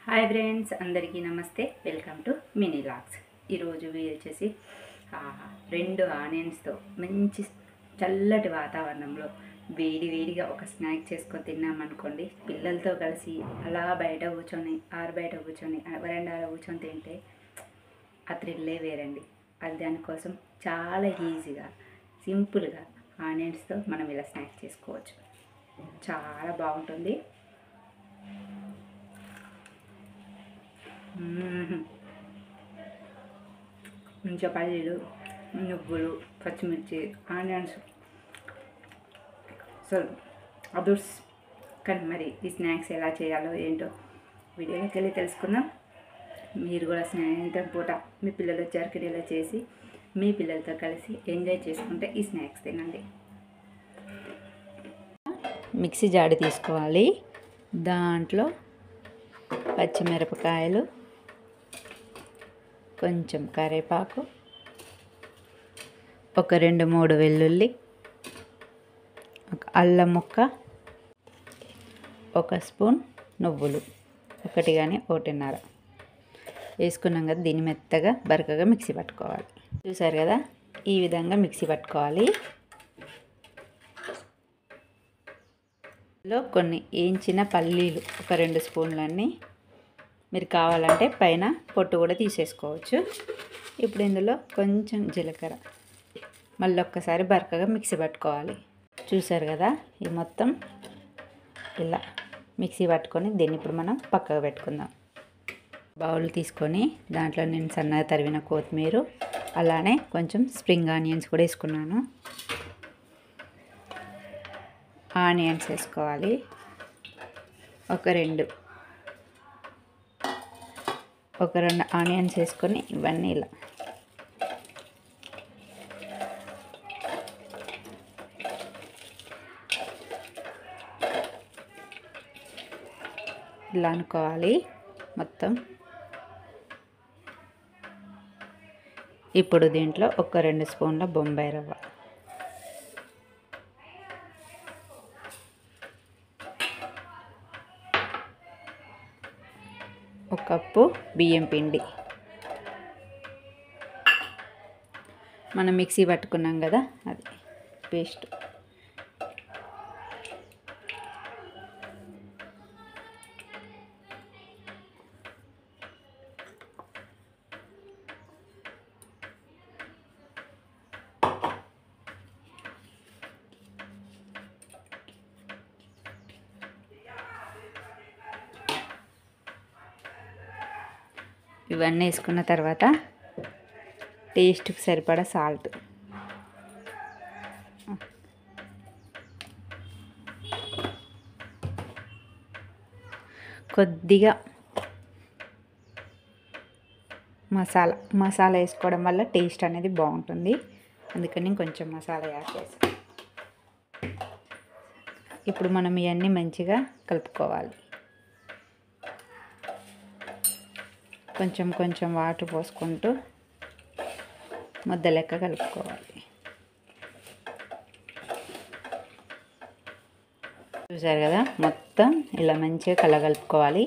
Hi friends, అందరికీ నమస్తే. Welcome to mini logs. ఈరోజు వచ్చేసి 2 ఆనియన్స్తో మంచి చల్లటి వాతావరణంలో వేడిగా ఒక స్నాక్ చేసుకొని తిన్నామనుకోండి. పిల్లలతో కలిసి అలా బయట కూర్చొని వరండాలో కూర్చొని తింటే ఆ థ్రిల్లే వేరండి. అది దానికోసం చాలా ఈజీగా సింపుల్గా ఆనియన్స్తో మనం ఇలా స్నాక్ చేసుకోవచ్చు. చాలా బాగుంటుంది. మంచిగా పల్లీలు, నువ్వులు, పచ్చిమిర్చి, ఆనియన్స్, సో అదర్స్. కానీ మరి ఈ స్నాక్స్ ఎలా చేయాలో ఏంటో వీడియోలోకి వెళ్ళి తెలుసుకుందాం. మీరు కూడా సాయంత్రం పూట మీ పిల్లలు వచ్చారు ఇలా చేసి మీ పిల్లలతో కలిసి ఎంజాయ్ చేసుకుంటే ఈ స్నాక్స్ తినండి. మిక్సీ జాడి తీసుకోవాలి. దాంట్లో పచ్చిమిరపకాయలు, కొంచెం కరివేపాకు, ఒక 2-3 వెల్లుల్లి, ఒక అల్లం ముక్క, ఒక స్పూన్ నువ్వులు, 1 కానీ 1.5 వేసుకున్నాం కదా. దీన్ని మెత్తగా బరకగా మిక్సీ పట్టుకోవాలి. చూసారు కదా, ఈ విధంగా మిక్సీ పట్టుకోవాలి. ఇందులో కొన్ని వేయించిన పల్లీలు ఒక 2 స్పూన్లన్నీ, మీరు కావాలంటే పైన పొట్టు కూడా తీసేసుకోవచ్చు. ఇప్పుడు ఇందులో కొంచెం జీలకర్ర, మళ్ళీ ఒక్కసారి బరకగా మిక్సీ పట్టుకోవాలి. చూసారు కదా, ఇది మొత్తం ఇలా మిక్సీ పట్టుకొని దీన్ని ఇప్పుడు మనం పక్కకు పెట్టుకుందాం. బౌల్ తీసుకొని దాంట్లో నేను సన్నగా తరిగిన కొత్తిమీర, అలానే కొంచెం స్ప్రింగ్ ఆనియన్స్ కూడా వేసుకున్నాను. ఆనియన్స్ వేసుకోవాలి. ఒక 2 ఆనియన్స్ వేసుకొని ఇవన్నీ ఇలా అనుకోవాలి మొత్తం. ఇప్పుడు దీంట్లో ఒక 2 స్పూన్ల బొంబాయి రవ్వ, ఒక కప్పు బియ్యం పిండి, మనం మిక్సీ పట్టుకున్నాం కదా అది పేస్ట్, ఇవన్నీ వేసుకున్న తర్వాత టేస్ట్కి సరిపడా సాల్ట్, కొద్దిగా మసాలా వేసుకోవడం వల్ల టేస్ట్ అనేది బాగుంటుంది. అందుకని కొంచెం మసాలా యాడ్ చేస్తాం. ఇప్పుడు మనం ఇవన్నీ మంచిగా కలుపుకోవాలి. కొంచెం వాటర్ పోసుకుంటూ ముద్ద లెక్క కలుపుకోవాలి. చూసారు కదా, మొత్తం ఇలా మంచిగా కలగలుపుకోవాలి.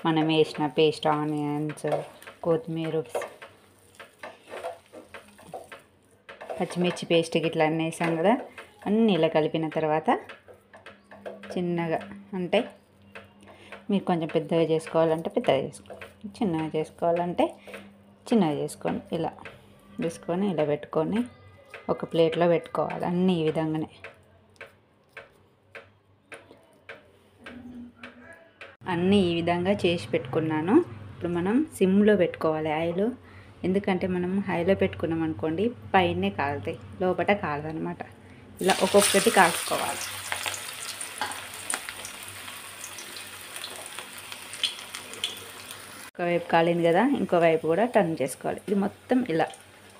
మనం వేసిన పేస్ట్, ఆనియన్స్, కొత్తిమీర, పచ్చిమిర్చి పేస్ట్ ఇట్లా అన్నీ వేసాం కదా. అన్నీ ఇలా కలిపిన తర్వాత చిన్నగా, అంటే మీరు కొంచెం పెద్దగా చేసుకోవాలంటే పెద్దగా చేసుకోవాలి, చిన్నగా చేసుకోవాలంటే చిన్నగా చేసుకొని ఇలా వేసుకొని ఇలా పెట్టుకొని ఒక ప్లేట్లో పెట్టుకోవాలి. అన్నీ ఈ విధంగానే అన్నీ ఈ విధంగా చేసి పెట్టుకున్నాను. ఇప్పుడు మనం సిమ్లో పెట్టుకోవాలి ఆయిల్. ఎందుకంటే మనం హైలో పెట్టుకున్నాం అనుకోండి పైనే కాలుతాయి, లోపల కాలదనమాట. ఇలా ఒక్కొక్కటి కాల్చుకోవాలి. ఒకవైపు కాలింది కదా, ఇంకోవైపు కూడా టర్న్ చేసుకోవాలి. ఇది మొత్తం ఇలా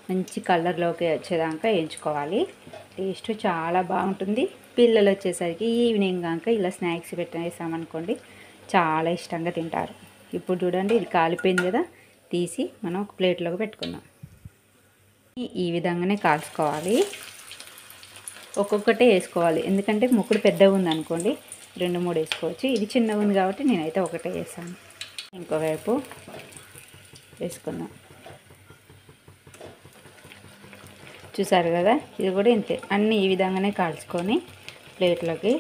మంచి కలర్లోకి వచ్చేదాకా వేయించుకోవాలి. టేస్ట్ చాలా బాగుంటుంది. పిల్లలు వచ్చేసరికి ఈవినింగ్ దాకా ఇలా స్నాక్స్ పెట్టేసామనుకోండి చాలా ఇష్టంగా తింటారు. ఇప్పుడు చూడండి, ఇది కాలిపోయింది కదా, తీసి మనం ఒక ప్లేట్లోకి పెట్టుకుందాం. ఈ విధంగానే కాల్చుకోవాలి. ఒక్కొక్కటే వేసుకోవాలి. ఎందుకంటే ముక్కుడు పెద్దగా ఉంది అనుకోండి 2-3 వేసుకోవచ్చు. ఇది చిన్నగా ఉంది కాబట్టి నేనైతే ఒకటే వేసాను. ఇంకోవైపు వేసుకుందాం. చూసారు కదా, ఇది కూడా ఇంతే. అన్నీ ఈ విధంగానే కాల్చుకొని ప్లేట్లోకి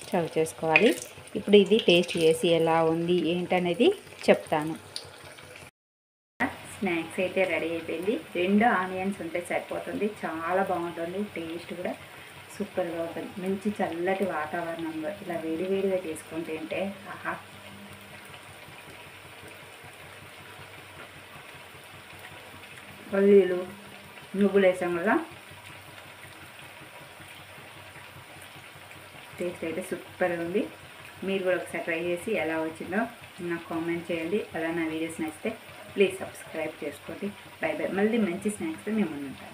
సర్వ్ చేసుకోవాలి. ఇప్పుడు ఇది టేస్ట్ చేసి ఎలా ఉంది ఏంటనేది చెప్తాను. స్నాక్స్ అయితే రెడీ అయిపోయింది. 2 ఆనియన్స్ ఉంటే సరిపోతుంది. చాలా బాగుంటుంది. టేస్ట్ కూడా సూపర్గా ఉంటుంది. మంచి చల్లటి వాతావరణంలో ఇలా వేడివేడిగా చేసుకొని తింటే ఆహా. పల్లీలు నువ్వులు వేసాం కదా, టేస్ట్ అయితే సూపర్గా ఉంది. మీరు కూడా ఒకసారి ట్రై చేసి ఎలా వచ్చిందో నాకు కామెంట్ చేయండి. అలా నా వీడియోస్ నచ్చితే ప్లీజ్ సబ్స్క్రైబ్ చేసుకోండి. By by. మళ్ళీ మంచి స్నాక్స్తో మేము ఉంటాం.